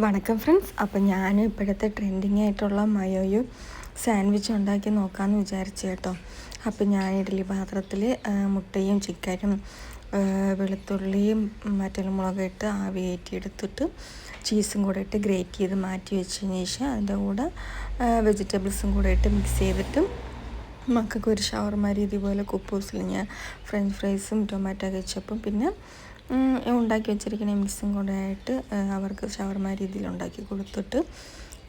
വണക്കം ഫ്രണ്ട്സ്. അപ്പം ഞാൻ ഇപ്പോഴത്തെ ട്രെൻഡിങ് ആയിട്ടുള്ള മയോയും സാൻഡ്വിച്ച് ഉണ്ടാക്കി നോക്കാമെന്ന് വിചാരിച്ചു കേട്ടോ. അപ്പം ഞാൻ ഇഡ്ഡലി പാത്രത്തിൽ മുട്ടയും ചിക്കനും വെളുത്തുള്ളിയും മുളകും ഇട്ട് ആവി കയറ്റിയെടുത്തിട്ട് ചീസും കൂടെ ഇട്ട് ഗ്രേറ്റ് ചെയ്ത് മാറ്റി വെച്ചതിന് ശേഷം അതിൻ്റെ കൂടെ വെജിറ്റബിൾസും കൂടെ ഇട്ട് മിക്സ് ചെയ്തിട്ട് മക്കൾക്ക് ഒരു ഷവർമ രീതി പോലെ കുപ്പൂസിൽ ഞാൻ ഫ്രഞ്ച് ഫ്രൈസും ടൊമാറ്റോ കെച്ചപ്പും പിന്നെ ഉണ്ടാക്കി വെച്ചിരിക്കുന്ന മിക്സും കൂടെ ആയിട്ട് അവർക്ക് ഷവർമ രീതിയിൽ ഉണ്ടാക്കി കൊടുത്തിട്ട്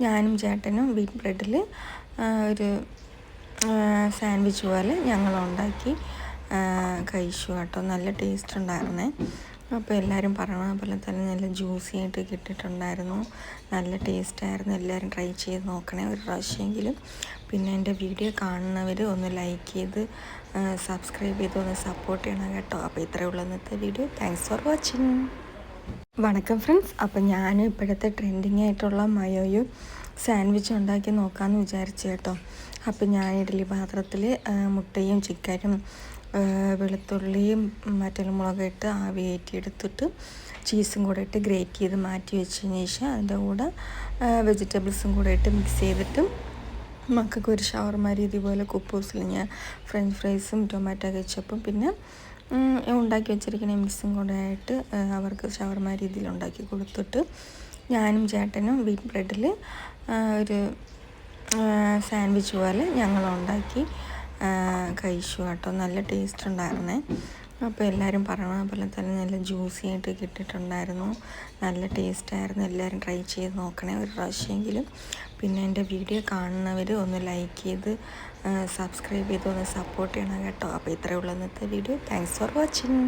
ഞാനും ചേട്ടനും വീറ്റ് ബ്രെഡിൽ ഒരു സാൻഡ്വിച്ച് പോലെ ഞങ്ങളുണ്ടാക്കി കഴിച്ചു കേട്ടോ. നല്ല ടേസ്റ്റ് ഉണ്ടായിരുന്നേ. അപ്പോൾ എല്ലാവരും പറഞ്ഞ പോലെ തന്നെ നല്ല ജ്യൂസി ആയിട്ട് കിട്ടിയിട്ടുണ്ടായിരുന്നു. നല്ല ടേസ്റ്റായിരുന്നു. എല്ലാവരും ട്രൈ ചെയ്ത് നോക്കണേ ഒരു പ്രാവശ്യമെങ്കിലും. പിന്നെ എൻ്റെ വീഡിയോ കാണുന്നവർ ഒന്ന് ലൈക്ക് ചെയ്ത് സബ്സ്ക്രൈബ് ചെയ്ത് ഒന്ന് സപ്പോർട്ട് ചെയ്യണം കേട്ടോ. അപ്പോൾ ഇത്രയേ ഉള്ളൂ ഇന്നത്തെ വീഡിയോ. Thanks for watching. വണക്കം ഫ്രണ്ട്സ്. അപ്പം ഞാൻ ഇപ്പോഴത്തെ ട്രെൻഡിങ് ആയിട്ടുള്ള മയോയും സാൻഡ്വിച്ച് ഉണ്ടാക്കി നോക്കാമെന്ന് വിചാരിച്ചു കേട്ടോ. അപ്പം ഞാൻ ഇഡ്ഡലി പാത്രത്തിൽ മുട്ടയും ചിക്കനും വെളുത്തുള്ളിയും മുളകും ഇട്ട് ആവി കയറ്റിയെടുത്തിട്ട് ചീസും കൂടെ ഇട്ട് ഗ്രേറ്റ് ചെയ്ത് മാറ്റി വെച്ചതിന് ശേഷം അതിൻ്റെ കൂടെ വെജിറ്റബിൾസും കൂടെ ഇട്ട് മിക്സ് ചെയ്തിട്ട് മക്കൾക്ക് ഒരു ഷവർമ രീതി പോലെ കുപ്പൂസിൽ ഞാൻ ഫ്രഞ്ച് ഫ്രൈസും ടൊമാറ്റോ കെച്ചപ്പും പിന്നെ ഉണ്ടാക്കി വെച്ചിരിക്കുന്ന മിക്സും കൂടെ ആയിട്ട് അവർക്ക് ഷവർമ രീതിയിൽ ഉണ്ടാക്കി കൊടുത്തിട്ട് ഞാനും ചേട്ടനും വീറ്റ് ബ്രെഡിൽ ഒരു സാൻഡ്വിച്ച് പോലെ ഞങ്ങളുണ്ടാക്കി കഴിച്ചു കേട്ടോ. നല്ല ടേസ്റ്റ് ഉണ്ടായിരുന്നേ. അപ്പോൾ എല്ലാവരും പറഞ്ഞ പോലെ തന്നെ നല്ല ജ്യൂസി ആയിട്ട് കിട്ടിയിട്ടുണ്ടായിരുന്നു. നല്ല ടേസ്റ്റായിരുന്നു. എല്ലാവരും ട്രൈ ചെയ്ത് നോക്കണേ ഒരു പ്രാവശ്യമെങ്കിലും. പിന്നെ എൻ്റെ വീഡിയോ കാണുന്നവർ ഒന്ന് ലൈക്ക് ചെയ്ത് സബ്സ്ക്രൈബ് ചെയ്ത് ഒന്ന് സപ്പോർട്ട് ചെയ്യണം കേട്ടോ. അപ്പോൾ ഇത്രയേ ഉള്ളൂ ഇന്നത്തെ വീഡിയോ. Thanks for watching.